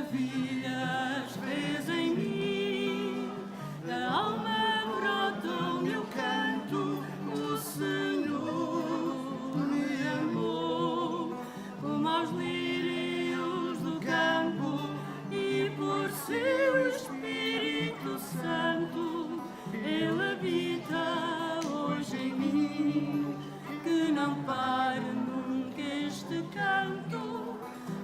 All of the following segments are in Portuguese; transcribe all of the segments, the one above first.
maravilhas fez em mim. Da alma brota o meu canto, o Senhor me amou, como aos lírios do campo, e por seu Espírito Santo Ele habita hoje em mim. Que não pare nunca este canto,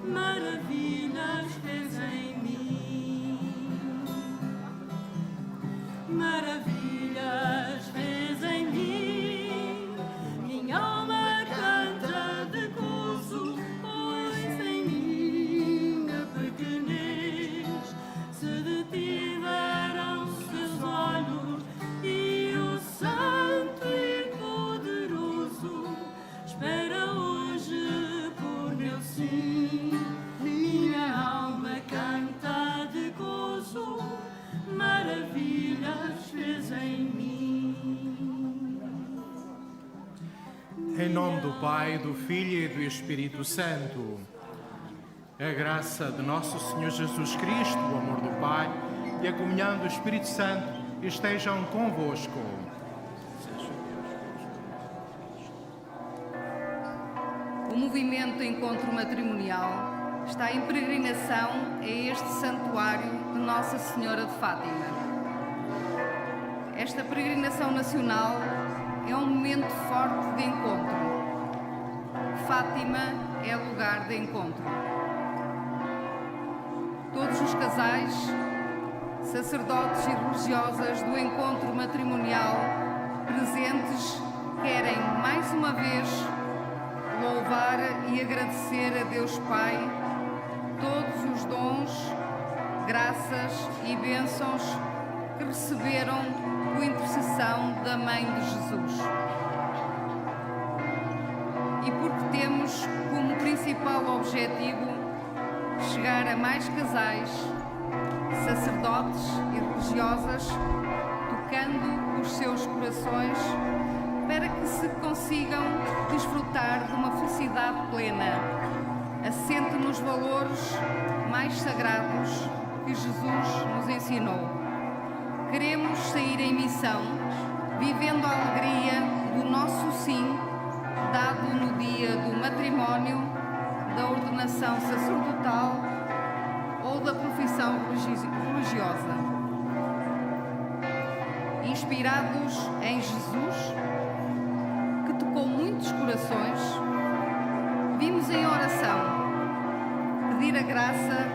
maravilhas fez em mim. Maravilhas fez em mim. Minha alma canta de gozo, pois em minha pequenez se detiveram seus olhos, e o Santo e Poderoso espera hoje por meu sim. Minha alma canta de gozo, maravilhas fez em mim. Em nome do Pai, do Filho e do Espírito Santo. A graça de nosso Senhor Jesus Cristo, o amor do Pai e a comunhão do Espírito Santo estejam convosco. O movimento Encontro Matrimonial está em peregrinação a este santuário de Nossa Senhora de Fátima. Esta peregrinação nacional é um momento forte de encontro. Fátima é lugar de encontro. Todos os casais, sacerdotes e religiosas do encontro matrimonial presentes querem mais uma vez louvar e agradecer a Deus Pai todos os dons, graças e bênçãos que receberam por intercessão da Mãe de Jesus. E porque temos como principal objetivo chegar a mais casais, sacerdotes e religiosas, tocando os seus corações para que se consigam desfrutar de uma felicidade plena, assente nos valores mais sagrados que Jesus nos ensinou. Queremos sair em missão, vivendo a alegria do nosso sim, dado no dia do matrimónio, da ordenação sacerdotal ou da profissão religiosa. Inspirados em Jesus, que tocou muitos corações, vimos em oração pedir a graça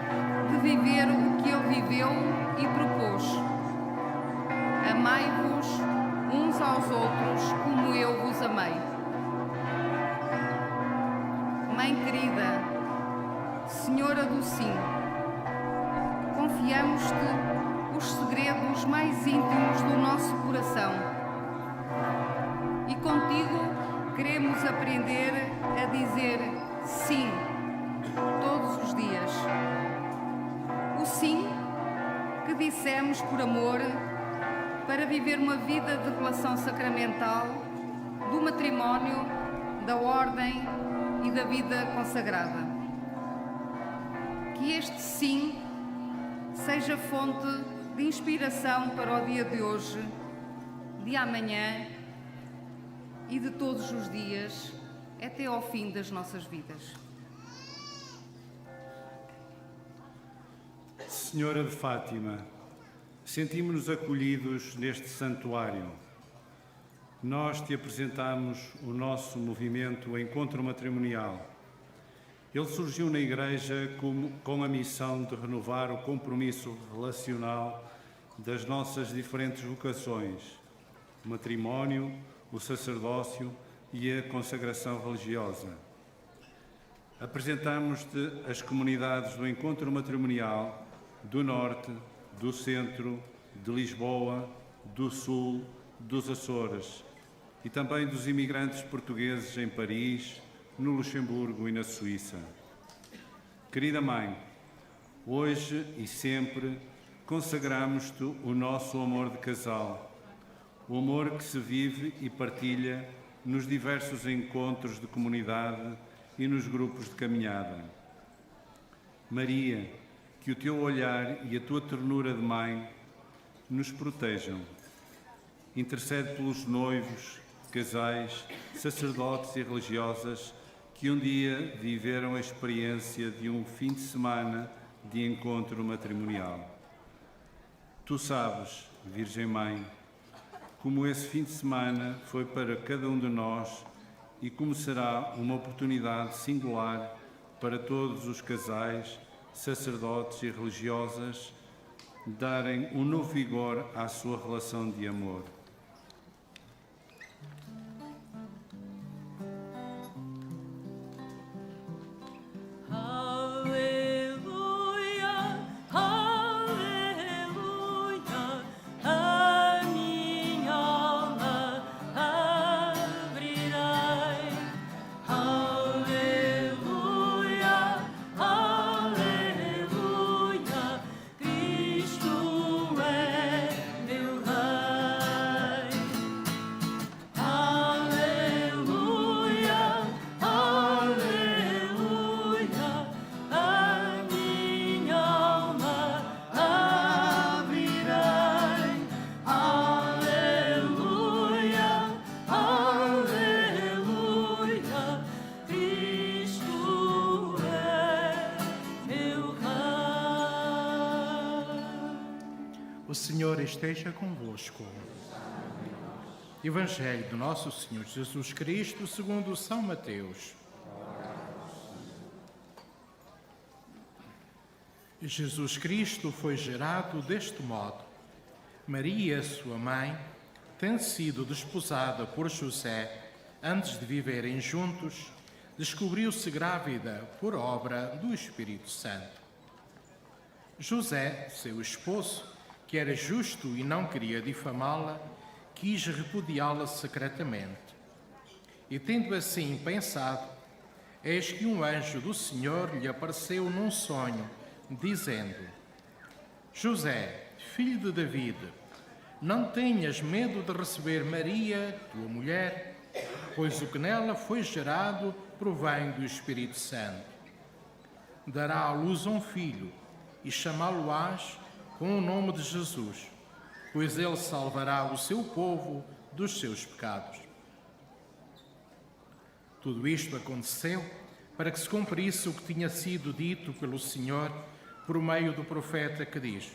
de viver o que Ele viveu e propôs. Amai-vos uns aos outros como eu vos amei. Mãe querida, Senhora do Sim, confiamos-te os segredos mais íntimos do nosso coração e contigo queremos aprender a dizer sim todos os dias. O sim que dissemos por amor para viver uma vida de relação sacramental, do matrimónio, da ordem e da vida consagrada. Que este sim seja fonte de inspiração para o dia de hoje, de amanhã e de todos os dias, até ao fim das nossas vidas. Senhora de Fátima, sentimos-nos acolhidos neste santuário. Nós te apresentamos o nosso movimento Encontro Matrimonial. Ele surgiu na Igreja com a missão de renovar o compromisso relacional das nossas diferentes vocações, o matrimónio, o sacerdócio e a consagração religiosa. Apresentamos-te as comunidades do Encontro Matrimonial do Norte, do Centro, de Lisboa, do Sul, dos Açores e também dos imigrantes portugueses em Paris, no Luxemburgo e na Suíça. Querida Mãe, hoje e sempre consagramos-te o nosso amor de casal, o amor que se vive e partilha nos diversos encontros de comunidade e nos grupos de caminhada. Maria, que o teu olhar e a tua ternura de mãe nos protejam. Intercede pelos noivos, casais, sacerdotes e religiosas que um dia viveram a experiência de um fim de semana de encontro matrimonial. Tu sabes, Virgem Mãe, como esse fim de semana foi para cada um de nós e como será uma oportunidade singular para todos os casais, sacerdotes e religiosas darem um novo vigor à sua relação de amor. O Senhor esteja convosco. Evangelho do nosso Senhor Jesus Cristo segundo São Mateus. Jesus Cristo foi gerado deste modo. Maria, sua mãe, tendo sido desposada por José antes de viverem juntos, descobriu-se grávida por obra do Espírito Santo. José, seu esposo, que era justo e não queria difamá-la, quis repudiá-la secretamente. E tendo assim pensado, eis que um anjo do Senhor lhe apareceu num sonho, dizendo: José, filho de David, não tenhas medo de receber Maria, tua mulher, pois o que nela foi gerado provém do Espírito Santo. Dará à luz um filho, e chamá-lo-ás com o nome de Jesus, pois ele salvará o seu povo dos seus pecados. Tudo isto aconteceu para que se cumprisse o que tinha sido dito pelo Senhor por meio do profeta que diz: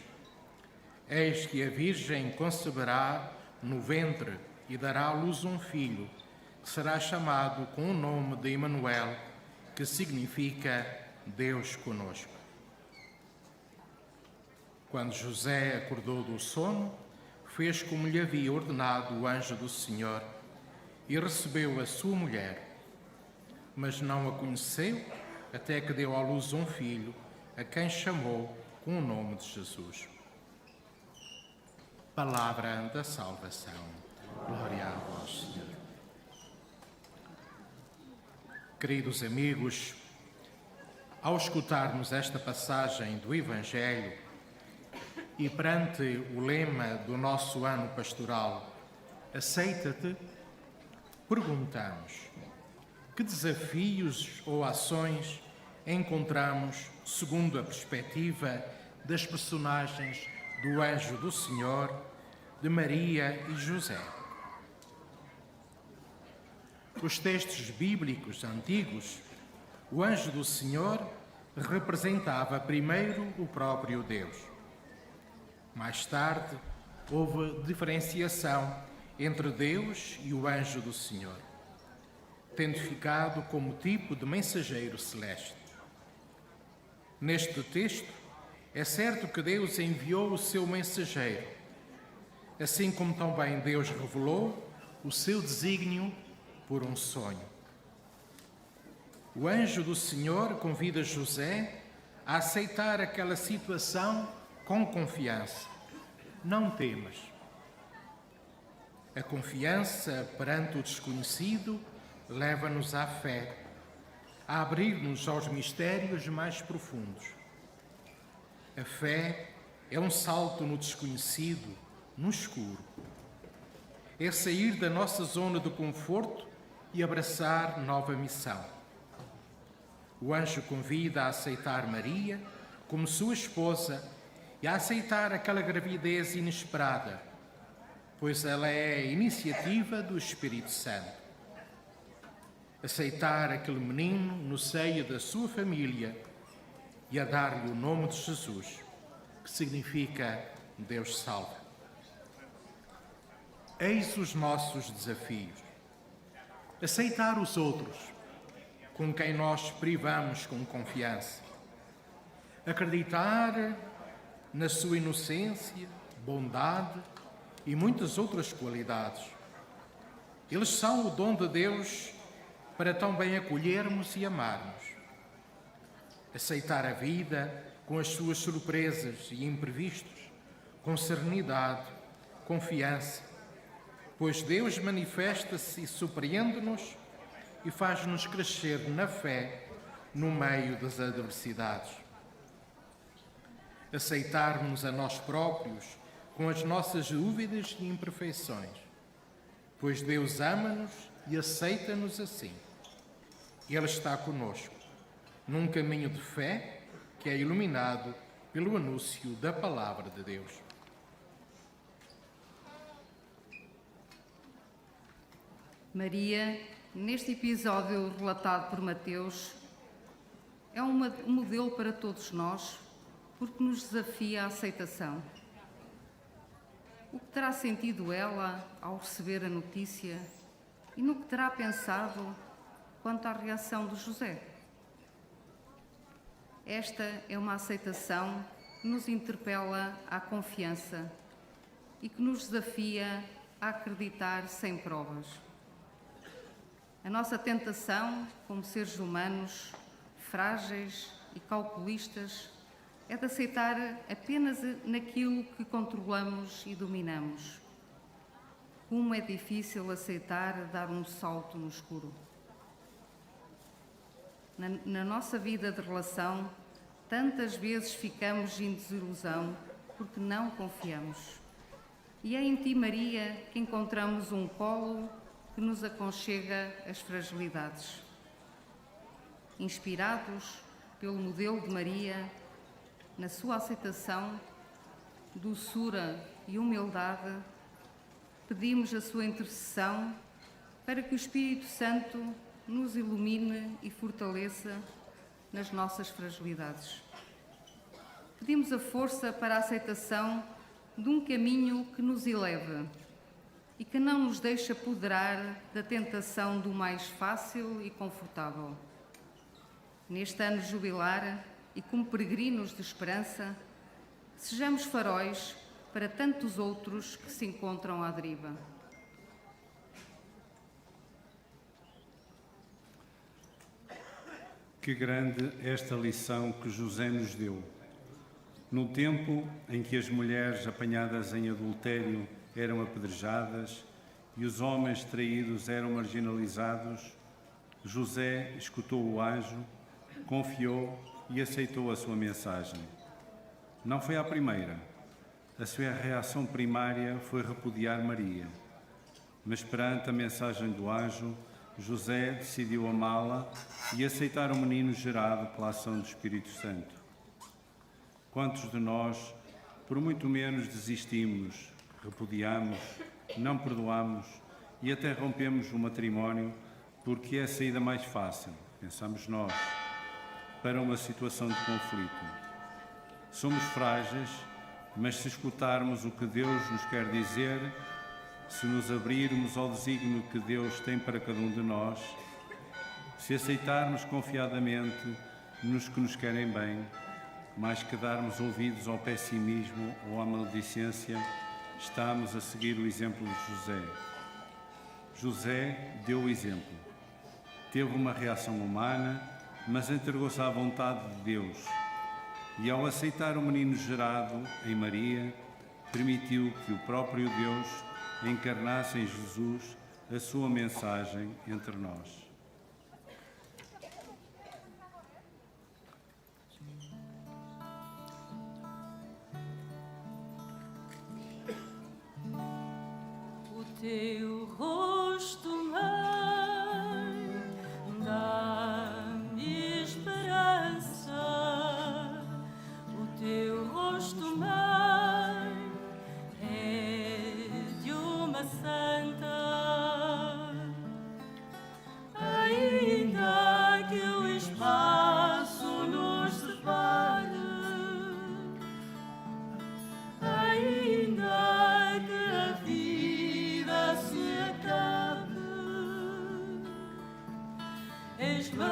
Eis que a Virgem conceberá no ventre e dará à luz um filho, que será chamado com o nome de Emanuel, que significa Deus conosco. Quando José acordou do sono, fez como lhe havia ordenado o anjo do Senhor e recebeu a sua mulher. Mas não a conheceu até que deu à luz um filho, a quem chamou com o nome de Jesus. Palavra da salvação. Glória a vós, Senhor. Queridos amigos, ao escutarmos esta passagem do Evangelho, e perante o lema do nosso ano pastoral, Aceita-te, perguntamos: que desafios ou ações encontramos segundo a perspectiva das personagens do Anjo do Senhor, de Maria e José? Os textos bíblicos antigos, o Anjo do Senhor representava primeiro o próprio Deus. Mais tarde, houve diferenciação entre Deus e o Anjo do Senhor, tendo ficado como tipo de mensageiro celeste. Neste texto, é certo que Deus enviou o seu mensageiro, assim como também Deus revelou o seu desígnio por um sonho. O Anjo do Senhor convida José a aceitar aquela situação com confiança. Não temas. A confiança perante o desconhecido leva-nos à fé, a abrir-nos aos mistérios mais profundos. A fé é um salto no desconhecido, no escuro. É sair da nossa zona de conforto e abraçar nova missão. O anjo convida a aceitar Maria como sua esposa e a aceitar aquela gravidez inesperada, pois ela é a iniciativa do Espírito Santo. Aceitar aquele menino no seio da sua família e a dar-lhe o nome de Jesus, que significa Deus salva. Eis os nossos desafios. Aceitar os outros, com quem nós privamos com confiança. Acreditar na sua inocência, bondade e muitas outras qualidades. Eles são o dom de Deus para tão bem acolhermos e amarmos. Aceitar a vida com as suas surpresas e imprevistos, com serenidade, confiança, pois Deus manifesta-se e surpreende-nos e faz-nos crescer na fé no meio das adversidades. Aceitarmos a nós próprios com as nossas dúvidas e imperfeições, pois Deus ama-nos e aceita-nos assim. Ele está conosco, num caminho de fé que é iluminado pelo anúncio da Palavra de Deus. Maria, neste episódio relatado por Mateus, é um modelo para todos nós, porque nos desafia a aceitação. O que terá sentido ela ao receber a notícia e no que terá pensado quanto à reação de José? Esta é uma aceitação que nos interpela à confiança e que nos desafia a acreditar sem provas. A nossa tentação, como seres humanos, frágeis e calculistas, é de aceitar apenas naquilo que controlamos e dominamos. Como é difícil aceitar dar um salto no escuro. Na nossa vida de relação, tantas vezes ficamos em desilusão porque não confiamos. E é em Ti, Maria, que encontramos um colo que nos aconchega as fragilidades. Inspirados pelo modelo de Maria, na sua aceitação, doçura e humildade, pedimos a sua intercessão para que o Espírito Santo nos ilumine e fortaleça nas nossas fragilidades. Pedimos a força para a aceitação de um caminho que nos eleve e que não nos deixe apoderar da tentação do mais fácil e confortável. Neste ano jubilar e como peregrinos de esperança, sejamos faróis para tantos outros que se encontram à deriva. Que grande esta lição que José nos deu. No tempo em que as mulheres apanhadas em adultério eram apedrejadas e os homens traídos eram marginalizados, José escutou o anjo, confiou e aceitou a sua mensagem. Não foi a primeira. A sua reação primária foi repudiar Maria. Mas perante a mensagem do anjo, José decidiu amá-la e aceitar o menino gerado pela ação do Espírito Santo. Quantos de nós, por muito menos, desistimos, repudiamos, não perdoamos e até rompemos o matrimónio porque é a saída mais fácil, pensamos nós, para uma situação de conflito. Somos frágeis, mas se escutarmos o que Deus nos quer dizer, se nos abrirmos ao desígnio que Deus tem para cada um de nós, se aceitarmos confiadamente nos que nos querem bem, mais que darmos ouvidos ao pessimismo ou à maledicência, estamos a seguir o exemplo de José. José deu o exemplo. Teve uma reação humana, mas entregou-se à vontade de Deus. E ao aceitar o menino gerado em Maria, permitiu que o próprio Deus encarnasse em Jesus a sua mensagem entre nós. O teu rosto, Mãe, dá-me esperança. És mãe,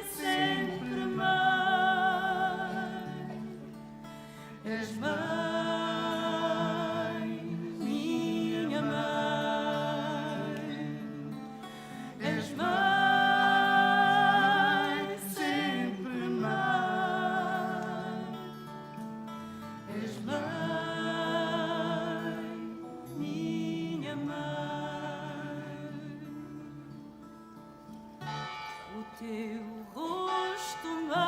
sempre mãe. És mãe, minha mãe. És mãe, sempre mãe. És mãe, minha mãe. O teu rosto, mãe,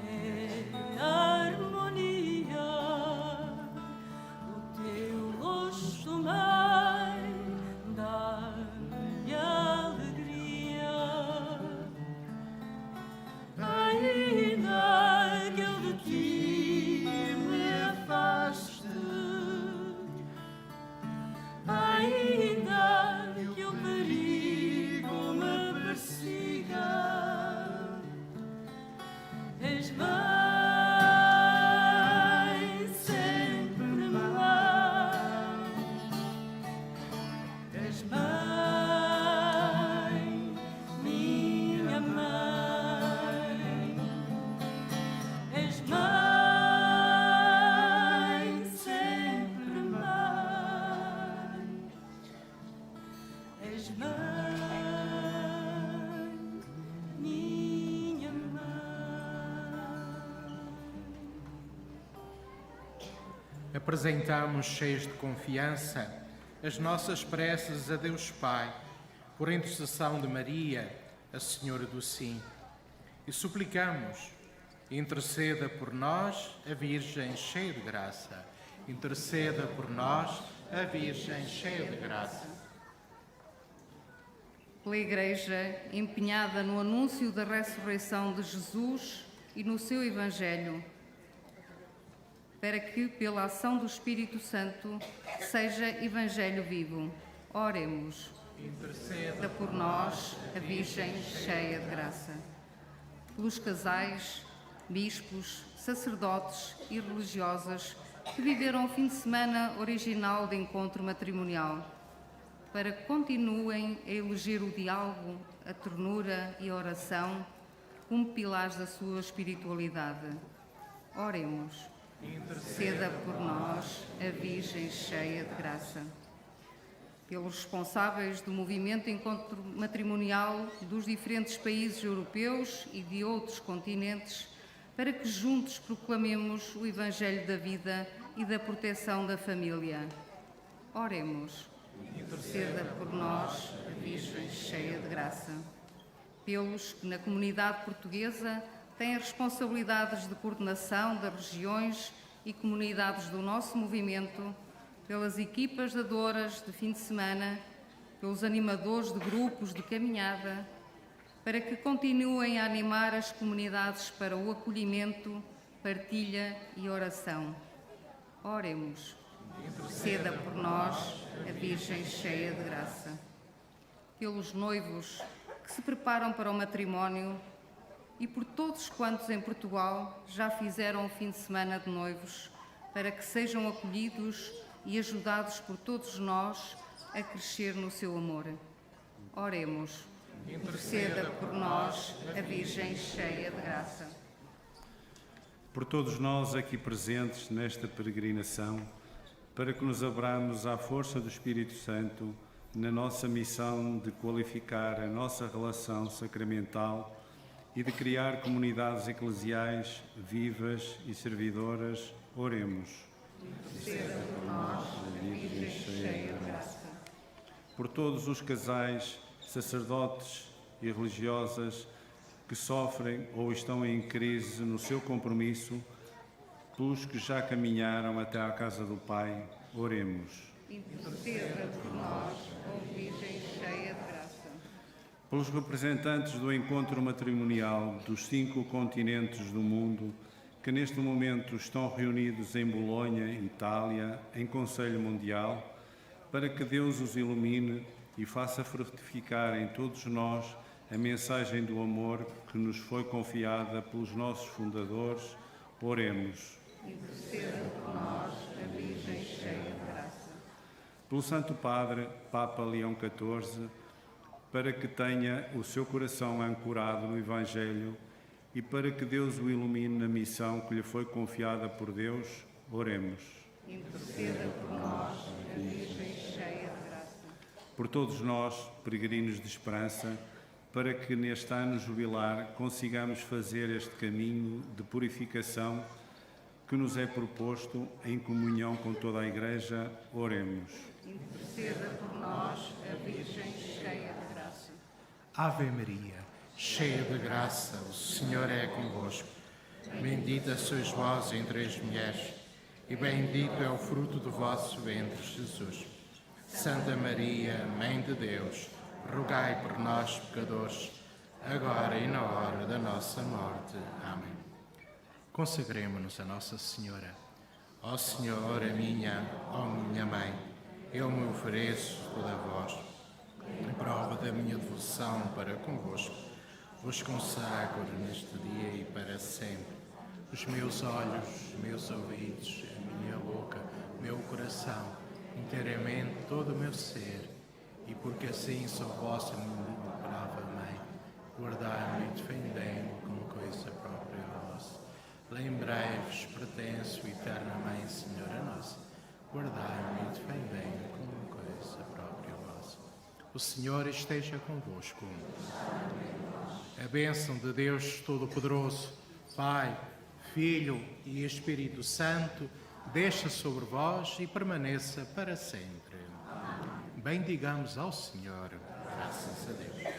é harmonia. O teu rosto, mãe, dá-me alegria. Ainda que eu de ti me afaste, ainda que o perigo me persiga, és mãe, sempre mãe. És mãe, minha mãe. És mãe, sempre mãe. És mãe, minha mãe. Apresentamos, cheios de confiança, as nossas preces a Deus Pai, por intercessão de Maria, a Senhora do Sim, e suplicamos: interceda por nós, a Virgem cheia de graça. Interceda por nós, a Virgem cheia de graça. Pela Igreja empenhada no anúncio da ressurreição de Jesus e no seu Evangelho, para que, pela ação do Espírito Santo, seja Evangelho vivo. Oremos. Interceda por nós, a Virgem cheia de graça. Pelos casais, bispos, sacerdotes e religiosas que viveram o fim de semana original de encontro matrimonial, para que continuem a eleger o diálogo, a ternura e a oração como pilares da sua espiritualidade. Oremos. Interceda por nós, a Virgem cheia de graça. Pelos responsáveis do movimento Encontro Matrimonial dos diferentes países europeus e de outros continentes, para que juntos proclamemos o Evangelho da vida e da proteção da família. Oremos. Interceda por nós, a Virgem cheia de graça. Pelos que na comunidade portuguesa têm responsabilidades de coordenação das regiões e comunidades do nosso movimento, pelas equipas de adoras de fim de semana, pelos animadores de grupos de caminhada, para que continuem a animar as comunidades para o acolhimento, partilha e oração. Oremos. Interceda por nós, a Virgem cheia de graça. Pelos noivos que se preparam para o matrimónio e por todos quantos em Portugal já fizeram o fim de semana de noivos, para que sejam acolhidos e ajudados por todos nós a crescer no seu amor. Oremos. Interceda por nós, a Virgem cheia de graça. Por todos nós aqui presentes nesta peregrinação, para que nos abramos à força do Espírito Santo na nossa missão de qualificar a nossa relação sacramental e de criar comunidades eclesiais vivas e servidoras, oremos. Interceda por nós, a Virgem cheia de graça. Por todos os casais, sacerdotes e religiosas que sofrem ou estão em crise no seu compromisso, pelos que já caminharam até à casa do Pai, oremos. Interceda por nós, ó Virgem cheia de graça. Pelos representantes do encontro matrimonial dos 5 continentes do mundo, que neste momento estão reunidos em Bolonha, Itália, em Conselho Mundial, para que Deus os ilumine e faça frutificar em todos nós a mensagem do amor que nos foi confiada pelos nossos fundadores, oremos. Interceda por nós, a Virgem cheia de graça. pelo Santo Padre, Papa Leão XIV, para que tenha o seu coração ancorado no Evangelho e para que Deus o ilumine na missão que lhe foi confiada por Deus, oremos. Interceda por nós, a Virgem cheia de graça. Por todos nós, peregrinos de esperança, para que neste ano jubilar consigamos fazer este caminho de purificação que nos é proposto em comunhão com toda a Igreja, oremos. Interceda por nós, a Virgem cheia de graça. Ave Maria, cheia de graça, o Senhor é convosco. Bendita sois vós entre as mulheres, e bendito é o fruto do vosso ventre, Jesus. Santa Maria, Mãe de Deus, rogai por nós, pecadores, agora e na hora da nossa morte. Amém. Consagremo-nos a Nossa Senhora. Ó Senhor, a minha, ó minha Mãe, eu me ofereço toda a vós, em prova da minha devoção para convosco. Vos consagro neste dia e para sempre os meus olhos, os meus ouvidos, a minha boca, o meu coração, inteiramente todo o meu ser, e porque assim sou vossa brava Mãe, guardai-me e defendei-me como coisa própria vossa. Lembrai-vos, pertenço, eterna Mãe, Senhora nossa, guardai-me e defendei-me como coisa própria vossa. O Senhor esteja convosco. A bênção de Deus Todo-Poderoso, Pai, Filho e Espírito Santo, desça sobre vós e permaneça para sempre. Bendigamos ao Senhor. Graças a Deus.